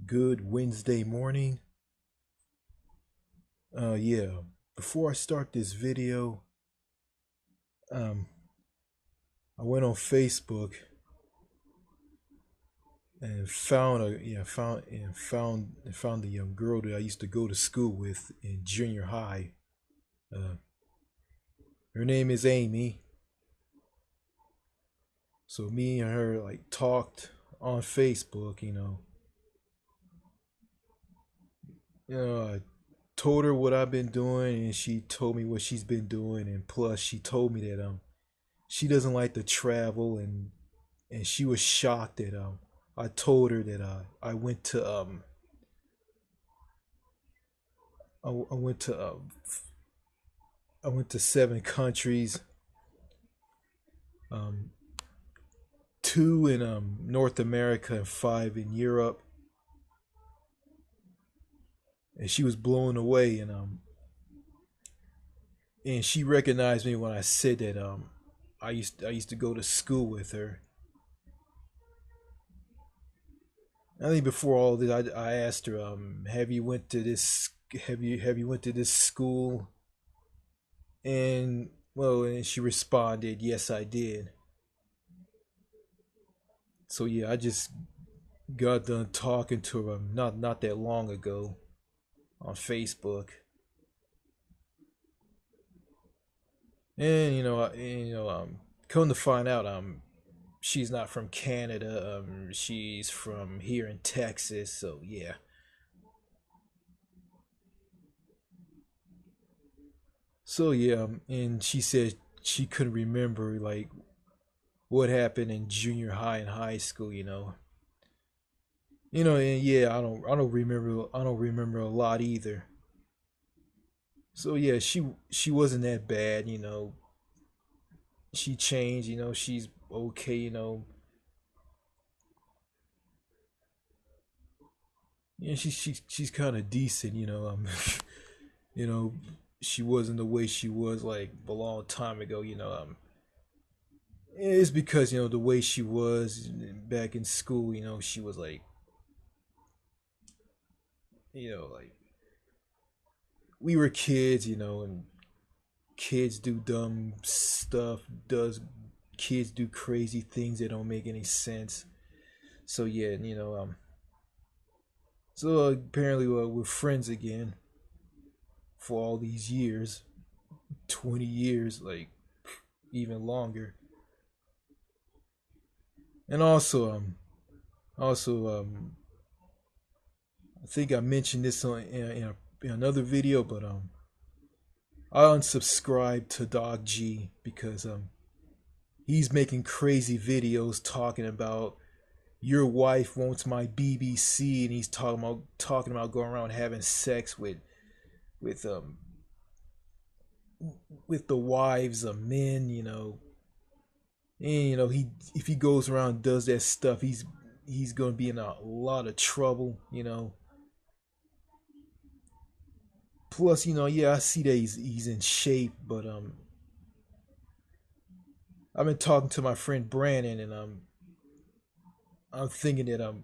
Good Wednesday morning. Yeah. Before I start this video, um, I went on Facebook and found the young girl that I used to go to school with in junior high. Uh, her name is Amy. So me and her like talked on Facebook. I told her what I've been doing, and she told me what she's been doing, and plus she told me that she doesn't like to travel, and she was shocked that I told her that I went to I went to 7 countries, um two in North America and five in Europe, and she was blown away, and she recognized me when I said that I used to go to school with her. I think before all this, I asked her, have you went to this school? And well, and she responded, yes, I did. So yeah, I just got done talking to her not that long ago on Facebook, and come to find out, she's not from Canada. She's from here in Texas. So yeah. So yeah, and she said she couldn't remember like what happened in junior high and high school. And yeah, I don't remember a lot either. So yeah, she wasn't that bad. She changed. She's okay. Yeah, she's kind of decent. you know, she wasn't the way she was like a long time ago. It's because the way she was back in school. She was like, like we were kids. And kids do dumb stuff. Does Kids do crazy things that don't make any sense. So yeah, so apparently we're friends again for all these years, 20 years, like even longer. And also I think I mentioned this in another video, but I unsubscribed to Dog G because he's making crazy videos talking about your wife wants my BBC, and he's talking about going around having sex with um with the wives of men. And he if he goes around and does that stuff, he's gonna be in a lot of trouble. Plus, yeah, I see that he's in shape, but I've been talking to my friend Brandon, and I'm thinking that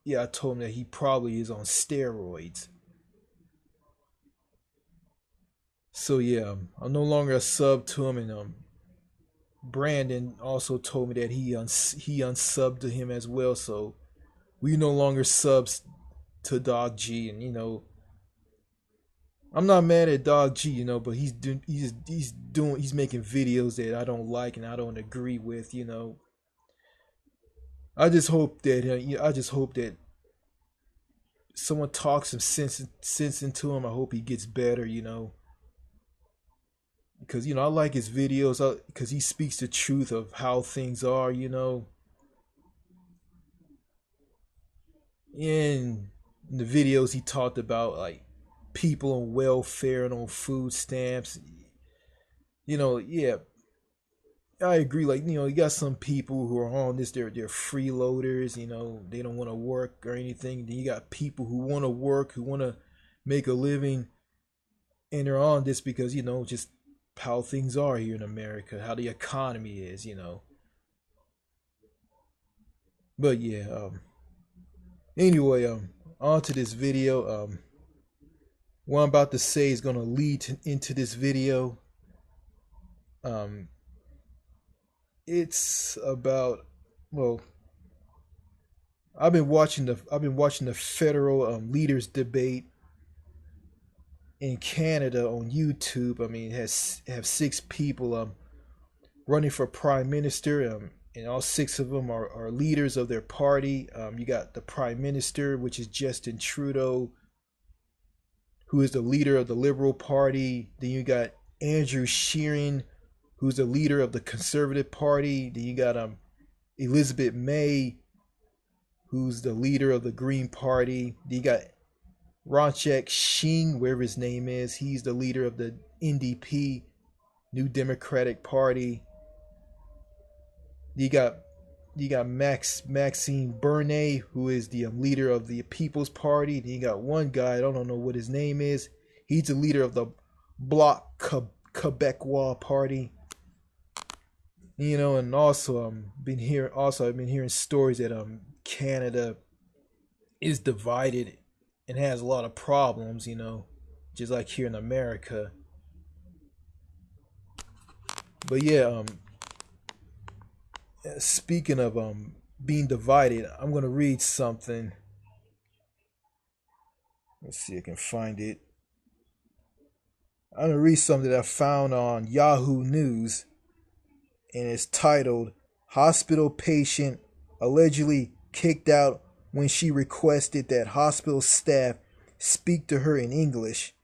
yeah, I told him that he probably is on steroids. So yeah, I'm no longer a sub to him, and Brandon also told me that he unsubbed to him as well. So we no longer subs to Dog G, and I'm not mad at Dog G, but he's making videos that I don't like and I don't agree with. I just hope that someone talks some sense into him. I hope he gets better. Because I like his videos because he speaks the truth of how things are. In the videos he talked about like people on welfare and on food stamps. Yeah, I agree. Like, you got some people who are on this, they're freeloaders, they don't want to work or anything. Then you got people who want to work, who want to make a living, and they're on this because, just how things are here in America, how the economy is. But yeah, anyway, on to this video. What I'm about to say is going to lead into this video. Um, it's about, well, I've been watching the federal leaders debate in Canada on YouTube. I mean, it have 6 people running for prime minister, and all 6 of them are leaders of their party. You got the prime minister, which is Justin Trudeau, who is the leader of the Liberal Party. Then you got Andrew Scheer, who's the leader of the Conservative Party. Then you got Elizabeth May, who's the leader of the Green Party. Then you got Ronchek Shing, wherever his name is. He's the leader of the NDP, New Democratic Party. You got Maxime Bernier, who is the leader of the People's Party. Then you got one guy, I don't know what his name is. He's the leader of the Bloc Quebecois Party. You know, and also I've been hearing stories that Canada is divided and has a lot of problems, you know, just like here in America. But yeah, speaking of being divided, I'm gonna read something. Let's see if I can find it. I'm gonna read something that I found on Yahoo News, and it's titled "Hospital Patient Allegedly Kicked Out When She Requested That Hospital Staff Speak to Her in English."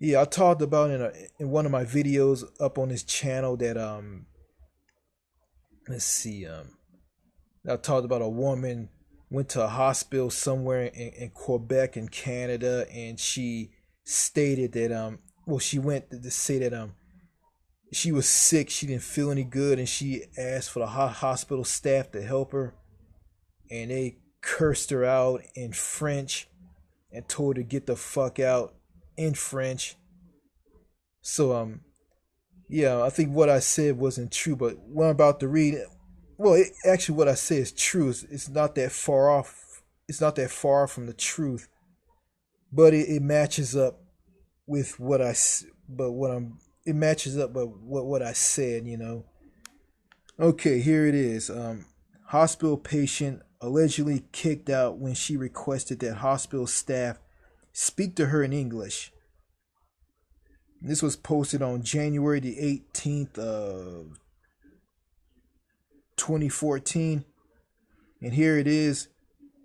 Yeah, I talked about in one of my videos up on this channel that let's see, I talked about a woman went to a hospital somewhere in Quebec in Canada, and she stated that she went to say that she was sick, she didn't feel any good, and she asked for the hospital staff to help her, and they cursed her out in French and told her to get the fuck out in French. So yeah, I think what I said wasn't true, but what I'm about to read, well, actually what I say is true. It's not that far off. It's not that far from the truth, but it matches up with what it matches up with what I said, you know. Okay, here it is. Hospital patient allegedly kicked out when she requested that hospital staff speak to her in English. This was posted on January the 18th of 2014. And here it is.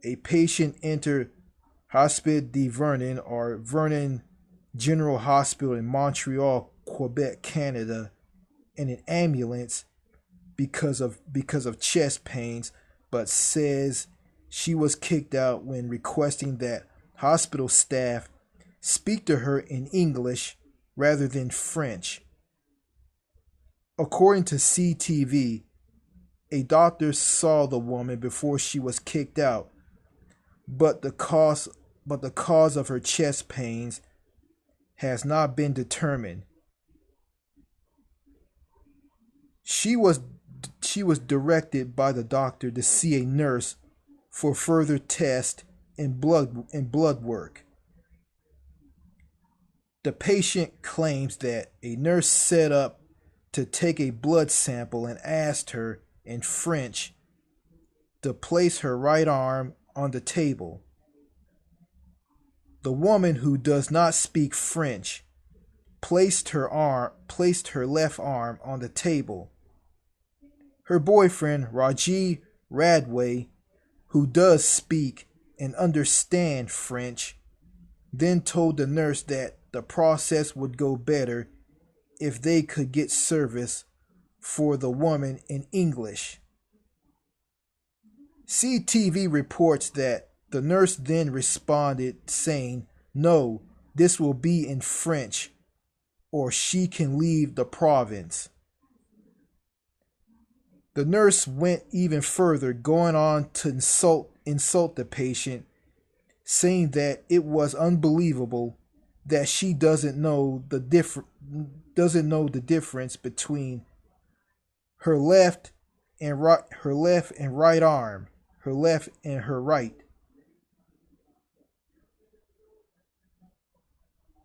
A patient entered Hospital de Vernon, or Vernon General Hospital in Montreal, Quebec, Canada, in an ambulance because of chest pains, but says she was kicked out when requesting that hospital staff speak to her in English rather than French. According to CTV, a doctor saw the woman before she was kicked out, but the cause of her chest pains has not been determined. She was directed by the doctor to see a nurse for further test and blood work. The patient claims that a nurse set up to take a blood sample and asked her in French to place her right arm on the table. The woman, who does not speak French, placed her left arm on the table. Her boyfriend, Raji Radway, who does speak and understand French, then told the nurse that the process would go better if they could get service for the woman in English. CTV reports that the nurse then responded saying, "No, this will be in French, or she can leave the province." The nurse went even further, going on to insult the patient, saying that it was unbelievable that she doesn't know the difference between her left and right arm, her left and her right.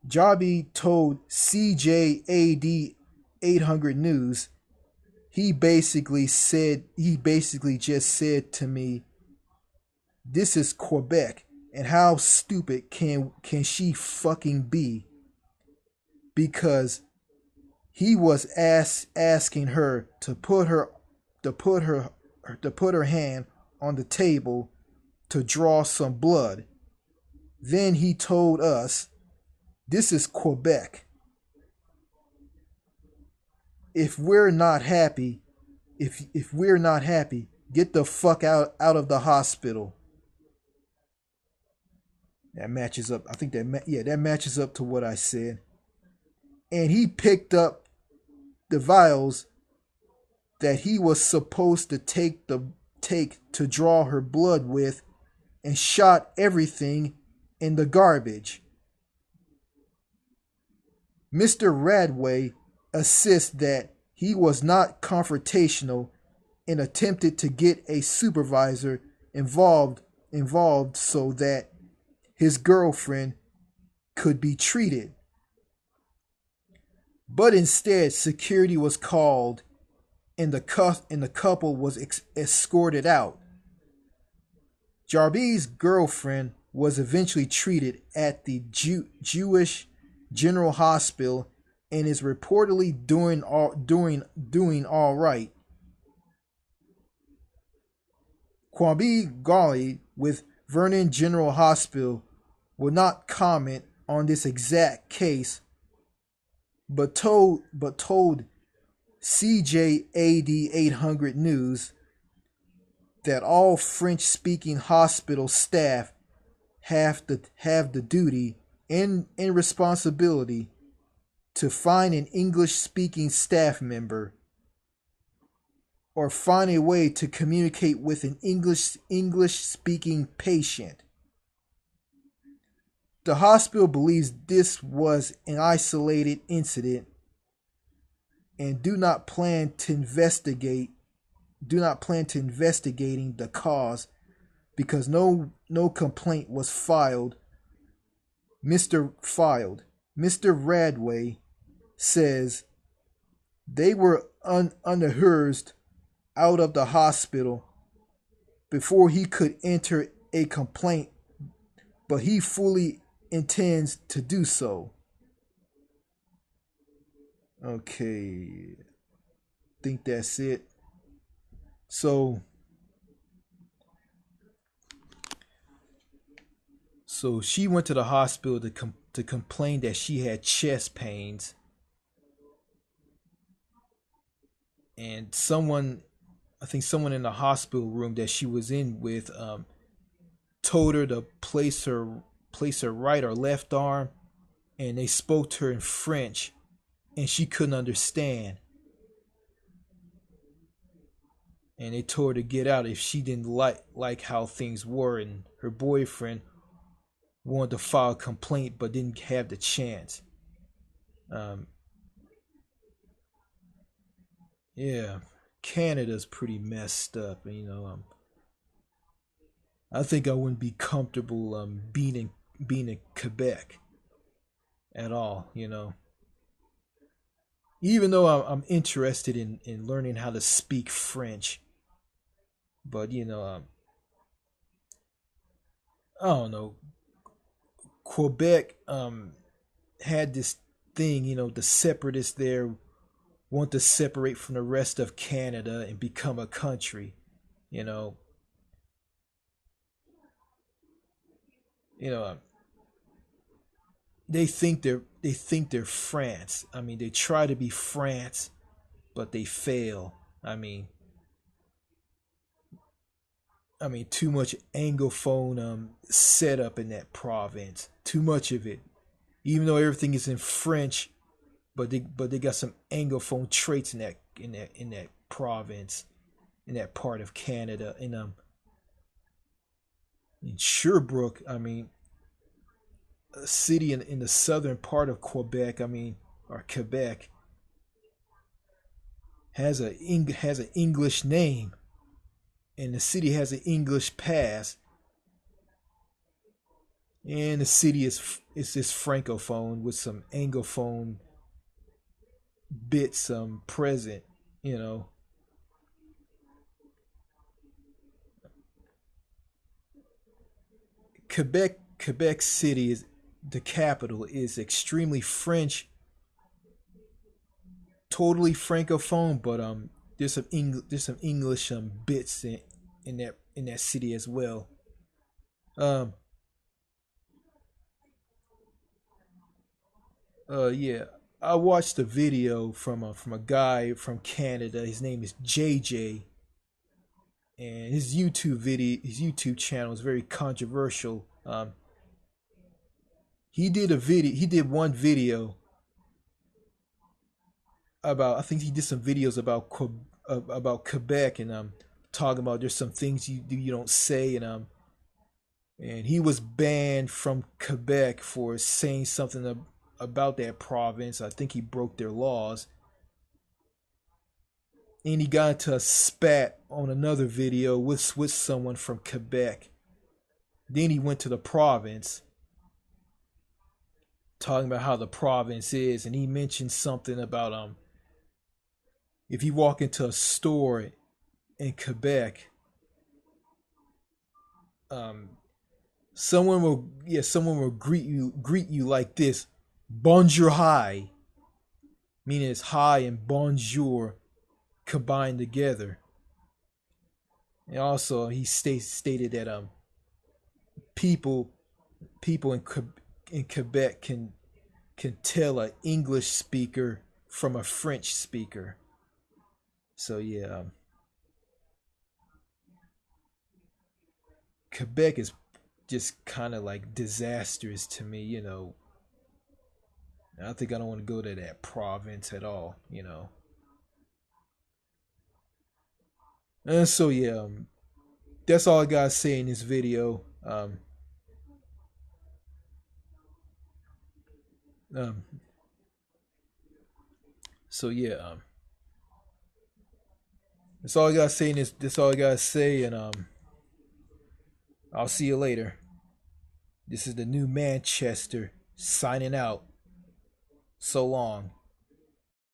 Jabi told CJAD 800 News, he basically just said to me, "This is Quebec, and how stupid can she fucking be?" Because he was asking her to put her hand on the table to draw some blood. Then he told us, "This is Quebec. If we're not happy, get the fuck out of the hospital." That matches up. I think that matches up to what I said. And he picked up the vials that he was supposed to take to draw her blood with, and shot everything in the garbage. Mr. Radway insists that he was not confrontational and attempted to get a supervisor involved so that his girlfriend could be treated. But instead, security was called and the couple was escorted out. Jarbee's girlfriend was eventually treated at the Jewish General Hospital and is reportedly doing all right. Kwame Gali with Vernon General Hospital will not comment on this exact case, but told CJAD 800 News that all French-speaking hospital staff have the duty and responsibility to find an English-speaking staff member or find a way to communicate with an English-speaking patient. The hospital believes this was an isolated incident and do not plan to investigating the cause because no complaint was filed. Mr. Radway says they were unrehearsed out of the hospital before he could enter a complaint, but he fully intends to do so. Okay, think that's it. So she went to the hospital to complain that she had chest pains, and I think someone in the hospital room that she was in with told her to place her right or left arm, and they spoke to her in French, and she couldn't understand. And they told her to get out if she didn't like how things were, and her boyfriend wanted to file a complaint but didn't have the chance. Yeah, Canada's pretty messed up, and I think I wouldn't be comfortable being in Quebec at all, Even though I'm interested in learning how to speak French, but I don't know. Quebec had this thing, the separatists there want to separate from the rest of Canada and become a country, you know. You know, they think they're France. I mean, they try to be France, but they fail. Too much anglophone setup in that province. Too much of it. Even though everything is in French, but they got some anglophone traits in that province, in that part of Canada. In Sherbrooke, a city in the southern part of Quebec, or Quebec, has an English name, and the city has an English pass, and the city is this francophone with some anglophone bits present. You know, Quebec City is the capital is extremely French, totally francophone, but there's some English bits in that city as well. Um, yeah, I watched a video from a guy from Canada. His name is JJ, and his YouTube channel is very controversial. He did one video about, I think he did some videos about Quebec, and talking about there's some things you don't say, and he was banned from Quebec for saying something about that province. I think he broke their laws, and he got into a spat on another video with someone from Quebec. Then he went to the province, talking about how the province is, and he mentioned something about if you walk into a store in Quebec, um someone will greet you like this: bonjour high, meaning it's hi and bonjour combined together. And also he stated that people people in Quebec can tell an English speaker from a French speaker. So yeah, Quebec is just kind of like disastrous to me. I think I don't want to go to that province at all. And so yeah, that's all I gotta say in this video. Um, so yeah, that's all I gotta say in this. That's all I gotta say, and I'll see you later. This is the new Manchester signing out. So long.